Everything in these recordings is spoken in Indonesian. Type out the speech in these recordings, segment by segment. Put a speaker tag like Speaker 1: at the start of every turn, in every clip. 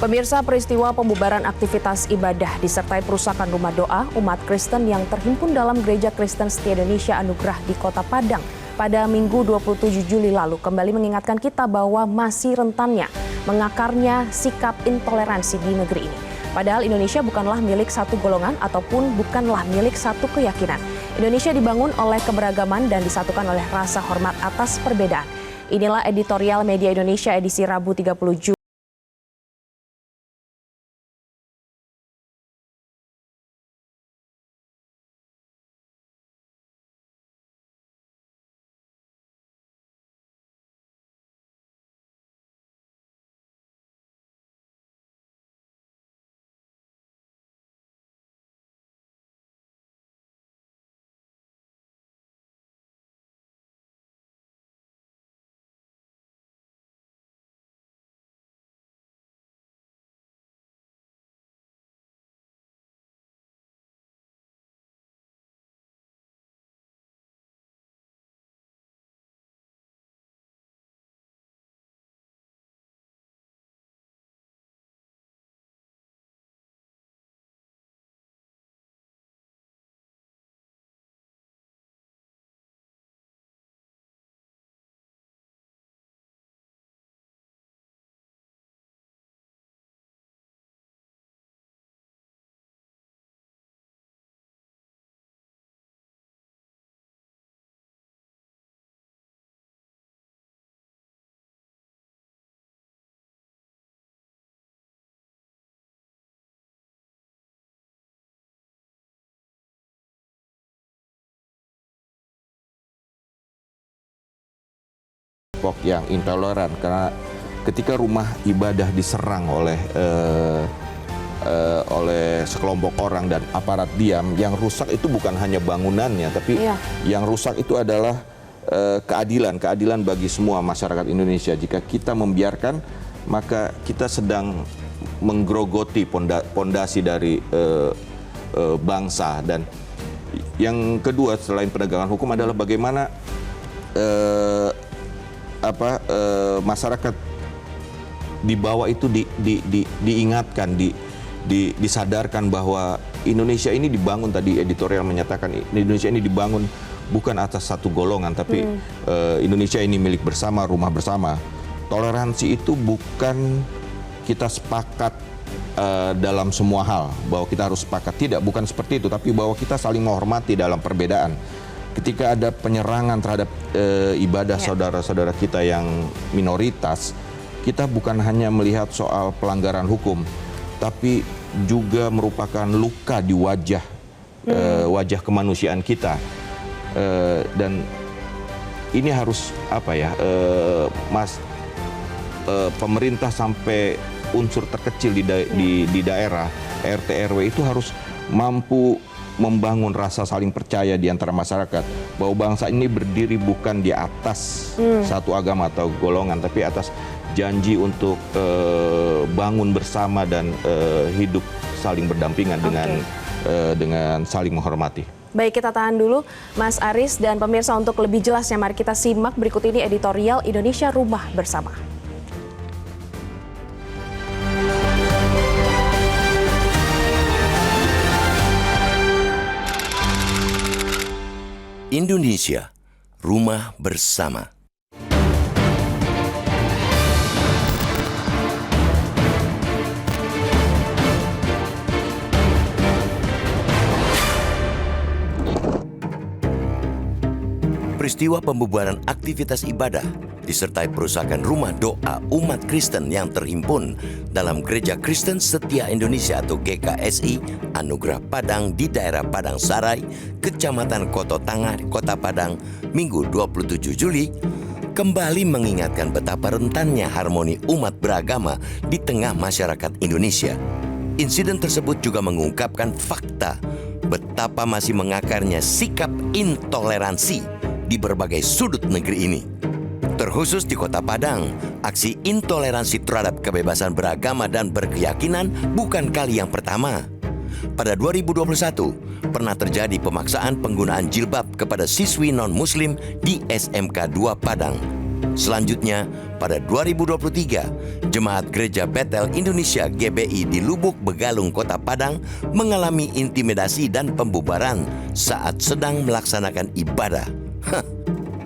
Speaker 1: Pemirsa, peristiwa pembubaran aktivitas ibadah disertai perusakan rumah doa umat Kristen yang terhimpun dalam Gereja Kristen Setia Indonesia Anugerah di Kota Padang pada Minggu 27 Juli lalu kembali mengingatkan kita bahwa masih rentannya mengakarnya sikap intoleransi di negeri ini. Padahal Indonesia bukanlah milik satu golongan ataupun bukanlah milik satu keyakinan. Indonesia dibangun oleh keberagaman dan disatukan oleh rasa hormat atas perbedaan. Inilah editorial Media Indonesia edisi Rabu 30 Juli.
Speaker 2: Yang intoleran, karena ketika rumah ibadah diserang oleh sekelompok orang dan aparat diam, yang rusak itu bukan hanya bangunannya, tapi yang rusak itu adalah keadilan bagi semua masyarakat Indonesia. Jika kita membiarkan, maka kita sedang menggerogoti pondasi dari bangsa. Dan yang kedua selain penegakan hukum adalah bagaimana masyarakat di bawah itu diingatkan, disadarkan bahwa Indonesia ini dibangun, tadi editorial menyatakan Indonesia ini dibangun bukan atas satu golongan, tapi Indonesia ini milik bersama, rumah bersama. Toleransi itu bukan kita sepakat dalam semua hal, bahwa kita harus sepakat, tidak, bukan seperti itu, tapi bahwa kita saling menghormati dalam perbedaan. Ketika ada penyerangan terhadap ibadah saudara-saudara kita yang minoritas, kita bukan hanya melihat soal pelanggaran hukum, tapi juga merupakan luka di wajah kemanusiaan kita. Dan ini harus pemerintah sampai unsur terkecil di daerah RT RW itu harus mampu membangun rasa saling percaya di antara masyarakat, bahwa bangsa ini berdiri bukan di atas satu agama atau golongan, tapi atas janji untuk bangun bersama dan hidup saling berdampingan dengan saling menghormati.
Speaker 1: Baik, kita tahan dulu Mas Aris, dan pemirsa, untuk lebih jelasnya mari kita simak berikut ini editorial Indonesia Rumah Bersama.
Speaker 3: Indonesia, Rumah Bersama. Peristiwa pembubaran aktivitas ibadah disertai perusakan rumah doa umat Kristen yang terhimpun dalam Gereja Kristen Setia Indonesia atau GKSI Anugerah Padang di daerah Padang Sarai, Kecamatan Koto Tangah, Kota Padang, Minggu 27 Juli, kembali mengingatkan betapa rentannya harmoni umat beragama di tengah masyarakat Indonesia. Insiden tersebut juga mengungkapkan fakta betapa masih mengakarnya sikap intoleransi di berbagai sudut negeri ini. Terkhusus di Kota Padang, aksi intoleransi terhadap kebebasan beragama dan berkeyakinan bukan kali yang pertama. Pada 2021, pernah terjadi pemaksaan penggunaan jilbab kepada siswi non-muslim di SMK 2 Padang. Selanjutnya, pada 2023, Jemaat Gereja Bethel Indonesia GBI di Lubuk Begalung, Kota Padang mengalami intimidasi dan pembubaran saat sedang melaksanakan ibadah.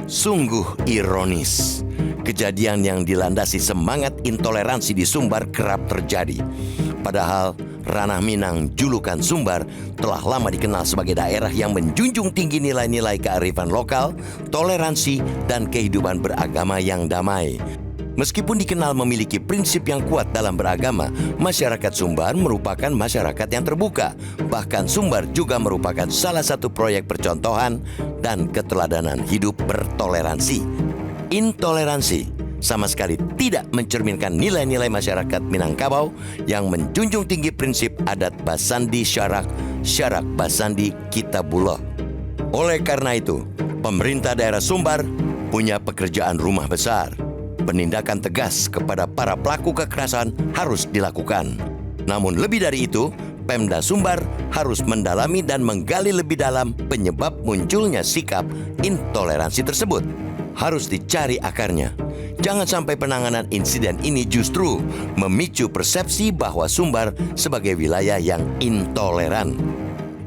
Speaker 3: Sungguh ironis. Kejadian yang dilandasi semangat intoleransi di Sumbar kerap terjadi. Padahal Ranah Minang, julukan Sumbar, telah lama dikenal sebagai daerah yang menjunjung tinggi nilai-nilai kearifan lokal, toleransi, dan kehidupan beragama yang damai. Meskipun dikenal memiliki prinsip yang kuat dalam beragama, masyarakat Sumbar merupakan masyarakat yang terbuka. Bahkan Sumbar juga merupakan salah satu proyek percontohan dan keteladanan hidup bertoleransi. Intoleransi sama sekali tidak mencerminkan nilai-nilai masyarakat Minangkabau yang menjunjung tinggi prinsip adat Basandi Syarak, Syarak Basandi Kitabullah. Oleh karena itu, pemerintah daerah Sumbar punya pekerjaan rumah besar. Penindakan tegas kepada para pelaku kekerasan harus dilakukan. Namun lebih dari itu, Pemda Sumbar harus mendalami dan menggali lebih dalam penyebab munculnya sikap intoleransi tersebut. Harus dicari akarnya. Jangan sampai penanganan insiden ini justru memicu persepsi bahwa Sumbar sebagai wilayah yang intoleran.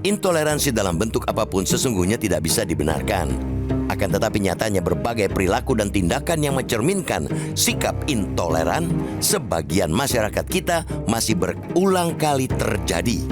Speaker 3: Intoleransi dalam bentuk apapun sesungguhnya tidak bisa dibenarkan. Akan tetapi nyatanya berbagai perilaku dan tindakan yang mencerminkan sikap intoleran sebagian masyarakat kita masih berulang kali terjadi.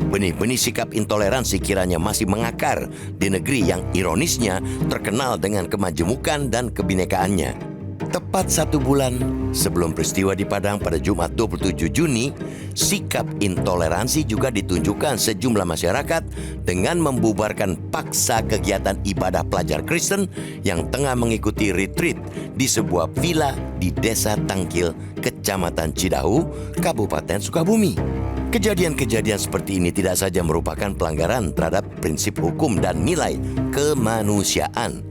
Speaker 3: Benih-benih sikap intoleransi kiranya masih mengakar di negeri yang ironisnya terkenal dengan kemajemukan dan kebinekaannya. Tepat 1 bulan sebelum peristiwa di Padang pada Jumat 27 Juni, sikap intoleransi juga ditunjukkan sejumlah masyarakat dengan membubarkan paksa kegiatan ibadah pelajar Kristen yang tengah mengikuti retreat di sebuah villa di Desa Tangkil, Kecamatan Cidahu, Kabupaten Sukabumi. Kejadian-kejadian seperti ini tidak saja merupakan pelanggaran terhadap prinsip hukum dan nilai kemanusiaan,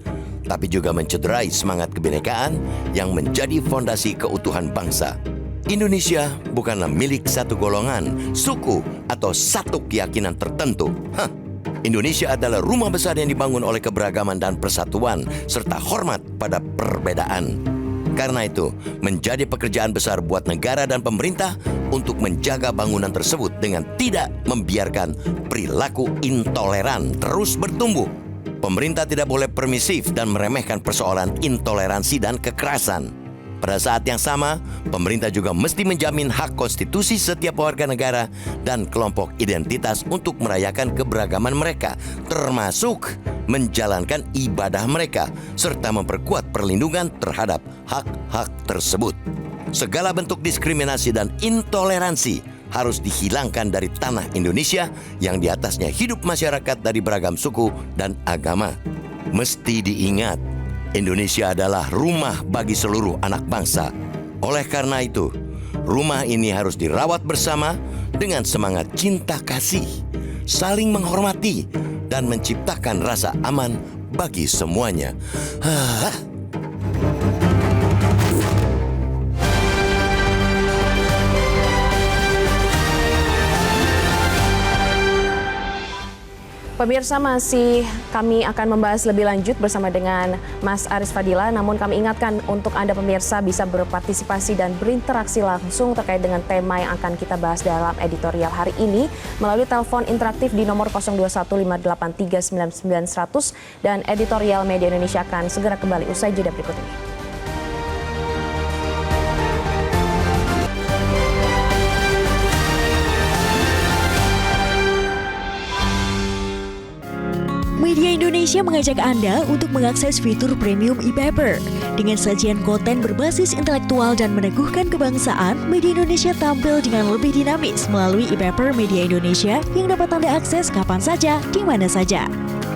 Speaker 3: tapi juga mencederai semangat kebinekaan yang menjadi fondasi keutuhan bangsa. Indonesia bukanlah milik satu golongan, suku, atau satu keyakinan tertentu. Indonesia adalah rumah besar yang dibangun oleh keberagaman dan persatuan, serta hormat pada perbedaan. Karena itu, menjadi pekerjaan besar buat negara dan pemerintah untuk menjaga bangunan tersebut dengan tidak membiarkan perilaku intoleran terus bertumbuh. Pemerintah tidak boleh permisif dan meremehkan persoalan intoleransi dan kekerasan. Pada saat yang sama, pemerintah juga mesti menjamin hak konstitusi setiap warga negara dan kelompok identitas untuk merayakan keberagaman mereka, termasuk menjalankan ibadah mereka, serta memperkuat perlindungan terhadap hak-hak tersebut. Segala bentuk diskriminasi dan intoleransi harus dihilangkan dari tanah Indonesia yang di atasnya hidup masyarakat dari beragam suku dan agama. Mesti diingat, Indonesia adalah rumah bagi seluruh anak bangsa. Oleh karena itu, rumah ini harus dirawat bersama dengan semangat cinta kasih, saling menghormati, dan menciptakan rasa aman bagi semuanya.
Speaker 1: Pemirsa, kami akan membahas lebih lanjut bersama dengan Mas Aris Fadila. Namun kami ingatkan untuk Anda pemirsa bisa berpartisipasi dan berinteraksi langsung terkait dengan tema yang akan kita bahas dalam editorial hari ini melalui telepon interaktif di nomor 0215839900 dan editorial Media Indonesia akan segera kembali usai jeda berikut ini.
Speaker 4: Media Indonesia mengajak Anda untuk mengakses fitur premium e-paper. Dengan sajian konten berbasis intelektual dan meneguhkan kebangsaan, Media Indonesia tampil dengan lebih dinamis melalui e-paper Media Indonesia yang dapat Anda akses kapan saja, di mana saja.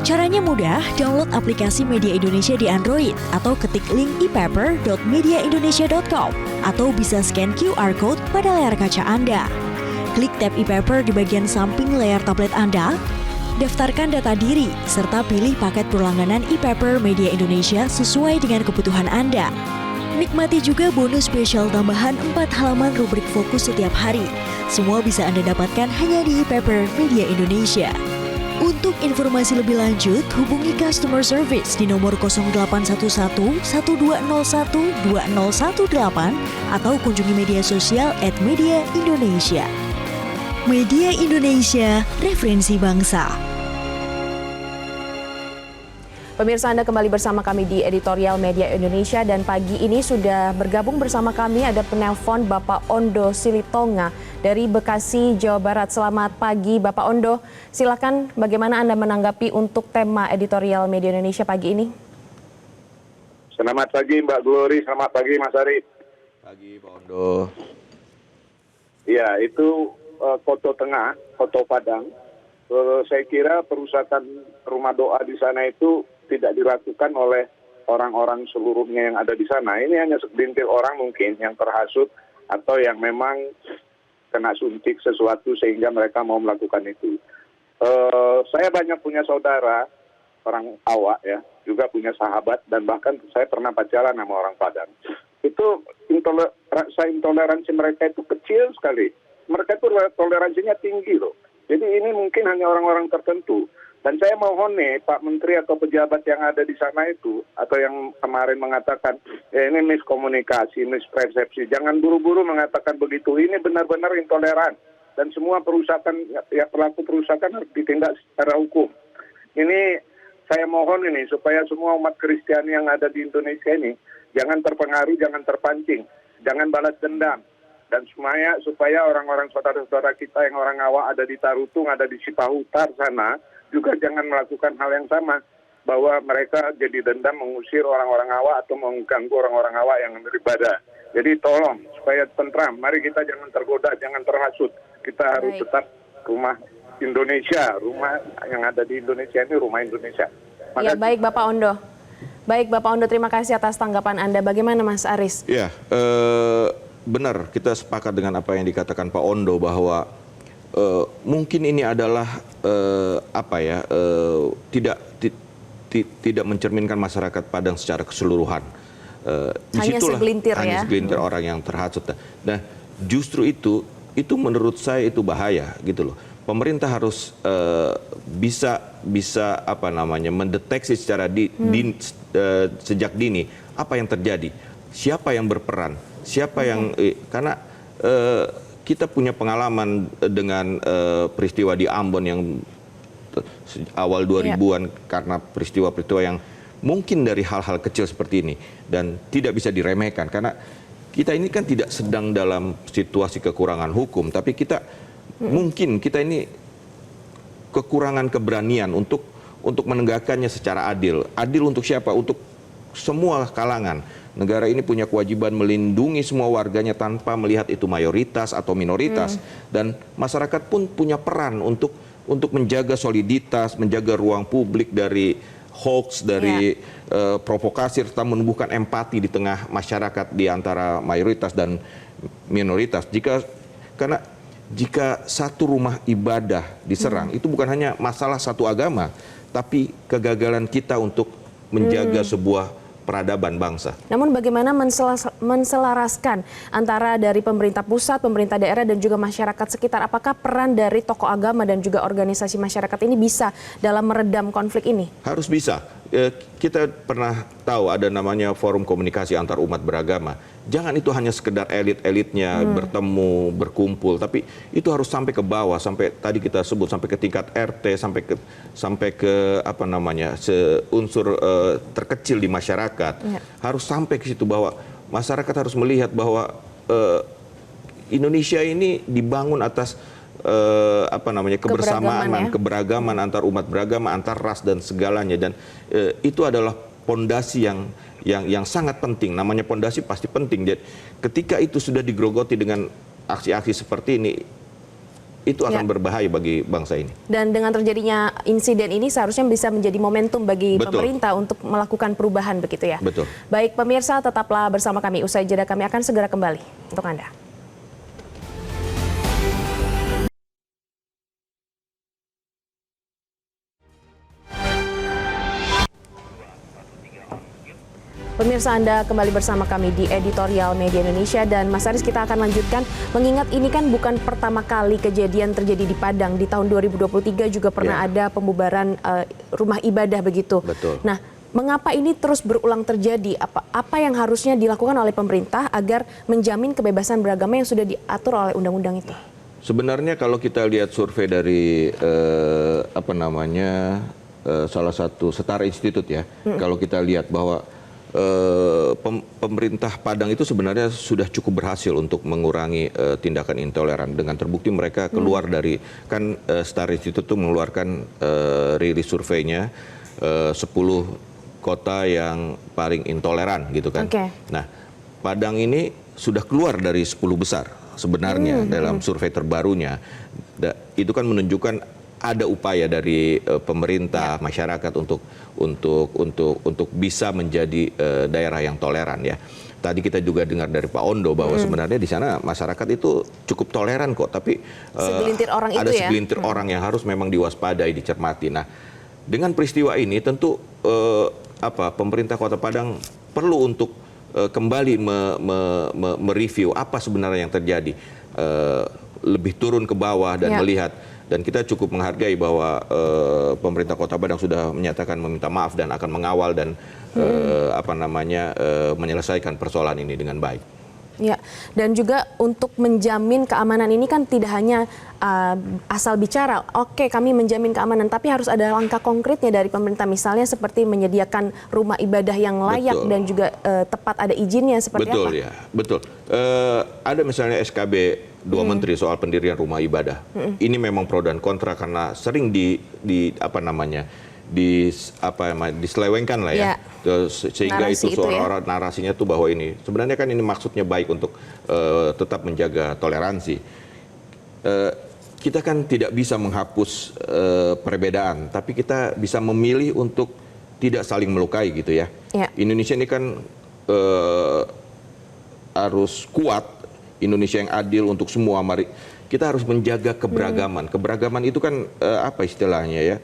Speaker 4: Caranya mudah, download aplikasi Media Indonesia di Android atau ketik link epaper.mediaindonesia.com atau bisa scan QR Code pada layar kaca Anda. Klik tab e-paper di bagian samping layar tablet Anda, daftarkan data diri, serta pilih paket berlangganan e-paper Media Indonesia sesuai dengan kebutuhan Anda. Nikmati juga bonus spesial tambahan 4 halaman rubrik fokus setiap hari. Semua bisa Anda dapatkan hanya di e-paper Media Indonesia. Untuk informasi lebih lanjut, hubungi customer service di nomor 0811 1201 2018 atau kunjungi media sosial @mediaindonesia. Media Indonesia, referensi bangsa.
Speaker 1: Pemirsa, Anda kembali bersama kami di Editorial Media Indonesia dan pagi ini sudah bergabung bersama kami ada penelpon Bapak Ondo Silitonga dari Bekasi, Jawa Barat. Selamat pagi Bapak Ondo, silakan bagaimana Anda menanggapi untuk tema Editorial Media Indonesia pagi ini?
Speaker 5: Selamat pagi Mbak Glory, selamat pagi Mas Ari.
Speaker 2: Pagi Pak Ondo.
Speaker 5: Ya, itu Koto Tengah, Koto Padang. Saya kira perusahaan rumah doa di sana itu tidak dilakukan oleh orang-orang seluruhnya yang ada di sana. Ini hanya segelintir orang mungkin yang terhasut atau yang memang kena suntik sesuatu sehingga mereka mau melakukan itu. Saya banyak punya saudara, orang awak ya, juga punya sahabat, dan bahkan saya pernah pacaran sama orang Padang. Itu rasa intoleransi mereka itu kecil sekali. Mereka itu toleransinya tinggi loh. Jadi ini mungkin hanya orang-orang tertentu. Dan saya mohon nih Pak Menteri atau pejabat yang ada di sana itu, atau yang kemarin mengatakan, ya ini miskomunikasi, mispersepsi. Jangan buru-buru mengatakan begitu. Ini benar-benar intoleran. Dan semua perusahaan, ya pelaku perusahaan harus ditindak secara hukum. Ini saya mohon ini supaya semua umat Kristiani yang ada di Indonesia ini jangan terpengaruh, jangan terpancing, jangan balas dendam. Dan supaya orang-orang saudara-saudara kita yang orang awak ada di Tarutung, ada di Cipahutar sana, juga jangan melakukan hal yang sama, bahwa mereka jadi dendam mengusir orang-orang awak atau mengganggu orang-orang awak yang beribadah. Jadi tolong supaya tentram, mari kita jangan tergoda, jangan terhasut. Kita harus tetap rumah Indonesia, rumah yang ada di Indonesia ini rumah Indonesia.
Speaker 1: Ya, baik Bapak Ondo. Baik Bapak Ondo, terima kasih atas tanggapan Anda. Bagaimana Mas Aris?
Speaker 2: Ya, benar, kita sepakat dengan apa yang dikatakan Pak Ondo bahwa mungkin ini adalah tidak mencerminkan masyarakat Padang secara keseluruhan.
Speaker 1: Hanya segelintir
Speaker 2: hanya segelintir orang yang terhasut. Nah, justru itu menurut saya itu bahaya gitu loh. Pemerintah harus bisa mendeteksi secara sejak dini apa yang terjadi, siapa yang berperan, siapa yang karena kita punya pengalaman dengan peristiwa di Ambon yang awal 2000-an karena peristiwa-peristiwa yang mungkin dari hal-hal kecil seperti ini dan tidak bisa diremehkan karena kita ini kan tidak sedang dalam situasi kekurangan hukum, tapi mungkin kita ini kekurangan keberanian untuk menegakkannya secara adil. Adil untuk siapa? Untuk semua kalangan. Negara ini punya kewajiban melindungi semua warganya tanpa melihat itu mayoritas atau minoritas. Dan masyarakat pun punya peran untuk menjaga soliditas, menjaga ruang publik dari hoax, dari provokasi, serta menumbuhkan empati di tengah masyarakat di antara mayoritas dan minoritas. Karena jika satu rumah ibadah diserang, itu bukan hanya masalah satu agama, tapi kegagalan kita untuk menjaga sebuah peradaban bangsa.
Speaker 1: Namun bagaimana menselaraskan antara dari pemerintah pusat, pemerintah daerah dan juga masyarakat sekitar? Apakah peran dari tokoh agama dan juga organisasi masyarakat ini bisa dalam meredam konflik ini?
Speaker 2: Harus bisa. Kita pernah tahu ada namanya forum komunikasi antar umat beragama. Jangan itu hanya sekedar elit-elitnya bertemu, berkumpul, tapi itu harus sampai ke bawah, sampai tadi kita sebut sampai ke tingkat RT, sampai ke unsur terkecil di masyarakat. Harus sampai ke situ bahwa masyarakat harus melihat bahwa Indonesia ini dibangun atas keberagaman antar umat beragama, antar ras dan segalanya, dan itu adalah pondasi yang sangat penting. Namanya pondasi pasti penting. Jadi ketika itu sudah digerogoti dengan aksi-aksi seperti ini, itu akan berbahaya bagi bangsa ini. Dan dengan terjadinya insiden ini seharusnya bisa menjadi momentum bagi pemerintah untuk melakukan perubahan, begitu ya? Betul. Baik pemirsa, tetaplah bersama kami. Usai jeda kami akan segera kembali untuk Anda.
Speaker 1: Pemirsa, Anda kembali bersama kami di Editorial Media Indonesia, dan Mas Aris, kita akan lanjutkan mengingat ini kan bukan pertama kali kejadian terjadi di Padang. Di tahun 2023 juga pernah ada pembubaran rumah ibadah begitu.
Speaker 2: Betul.
Speaker 1: Nah, mengapa ini terus berulang terjadi? Apa yang harusnya dilakukan oleh pemerintah agar menjamin kebebasan beragama yang sudah diatur oleh undang-undang itu?
Speaker 2: Sebenarnya kalau kita lihat survei dari salah satu Setara Institut ya, kalau kita lihat bahwa pemerintah Padang itu sebenarnya sudah cukup berhasil untuk mengurangi tindakan intoleran, dengan terbukti mereka keluar dari, kan Setara Institut itu mengeluarkan rilis surveinya 10 kota yang paling intoleran gitu kan. Nah, Padang ini sudah keluar dari 10 besar sebenarnya dalam survei terbarunya. Itu kan menunjukkan ada upaya dari pemerintah, masyarakat untuk bisa menjadi daerah yang toleran ya. Tadi kita juga dengar dari Pak Ondo bahwa sebenarnya di sana masyarakat itu cukup toleran kok, tapi
Speaker 1: segelintir orang
Speaker 2: ada
Speaker 1: itu ya?
Speaker 2: segelintir orang yang harus memang diwaspadai, dicermati. Nah, dengan peristiwa ini tentu pemerintah Kota Padang perlu untuk kembali mereview apa sebenarnya yang terjadi, lebih turun ke bawah dan melihat. Dan kita cukup menghargai bahwa pemerintah Kota Padang sudah menyatakan meminta maaf dan akan mengawal dan menyelesaikan persoalan ini dengan baik.
Speaker 1: Ya, dan juga untuk menjamin keamanan ini kan tidak hanya asal bicara, oke kami menjamin keamanan, tapi harus ada langkah konkretnya dari pemerintah, misalnya seperti menyediakan rumah ibadah yang layak dan juga tepat ada izinnya seperti
Speaker 2: betul,
Speaker 1: apa?
Speaker 2: Ya, betul. Ada misalnya SKB 2 menteri soal pendirian rumah ibadah. Ini memang pro dan kontra karena sering diselewengkan lah ya. Sehingga
Speaker 1: narasi
Speaker 2: itu suara narasinya tuh bahwa ini sebenarnya kan ini maksudnya baik untuk tetap menjaga toleransi. Kita kan tidak bisa menghapus perbedaan, tapi kita bisa memilih untuk tidak saling melukai gitu ya. Indonesia ini kan harus kuat, Indonesia yang adil untuk semua. Mari kita harus menjaga keberagaman. Keberagaman itu kan apa istilahnya ya?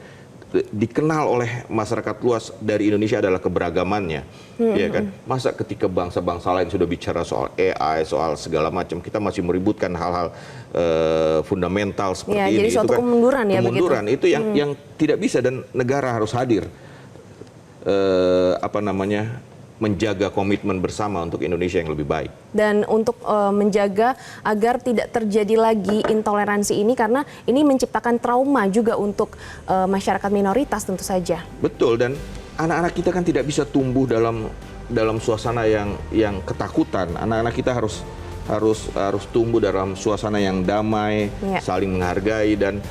Speaker 2: Dikenal oleh masyarakat luas dari Indonesia adalah keberagamannya, ya kan? Masa ketika bangsa-bangsa lain sudah bicara soal AI, soal segala macam, kita masih meributkan hal-hal fundamental seperti ini.
Speaker 1: Jadi suatu kemunduran ya,
Speaker 2: kemunduran
Speaker 1: begitu?
Speaker 2: Itu yang tidak bisa, dan negara harus hadir menjaga komitmen bersama untuk Indonesia yang lebih baik.
Speaker 1: Dan untuk menjaga agar tidak terjadi lagi intoleransi ini, karena ini menciptakan trauma juga untuk masyarakat minoritas tentu saja.
Speaker 2: Betul, dan anak-anak kita kan tidak bisa tumbuh dalam suasana yang ketakutan. Anak-anak kita harus tumbuh dalam suasana yang damai, saling menghargai, dan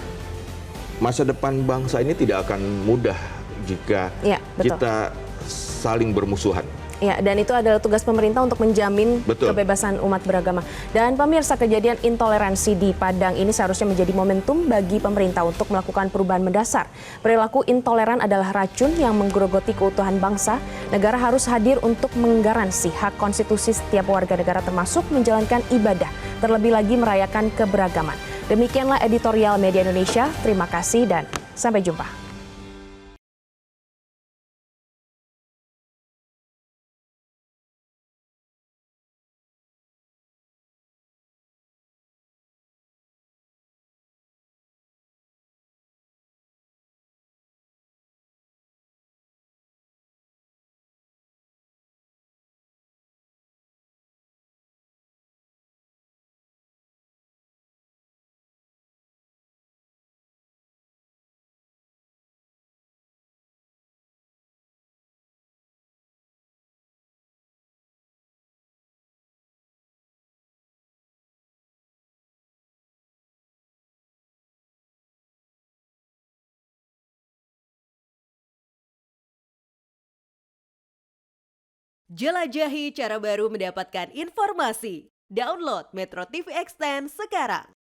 Speaker 2: masa depan bangsa ini tidak akan mudah jika kita saling bermusuhan.
Speaker 1: Ya, dan itu adalah tugas pemerintah untuk menjamin kebebasan umat beragama. Dan pemirsa, kejadian intoleransi di Padang ini seharusnya menjadi momentum bagi pemerintah untuk melakukan perubahan mendasar. Perilaku intoleran adalah racun yang menggerogoti keutuhan bangsa. Negara harus hadir untuk menggaransi hak konstitusi setiap warga negara, termasuk menjalankan ibadah, terlebih lagi merayakan keberagaman. Demikianlah Editorial Media Indonesia. Terima kasih dan sampai jumpa.
Speaker 6: Jelajahi cara baru mendapatkan informasi. Download Metro TV Extend sekarang.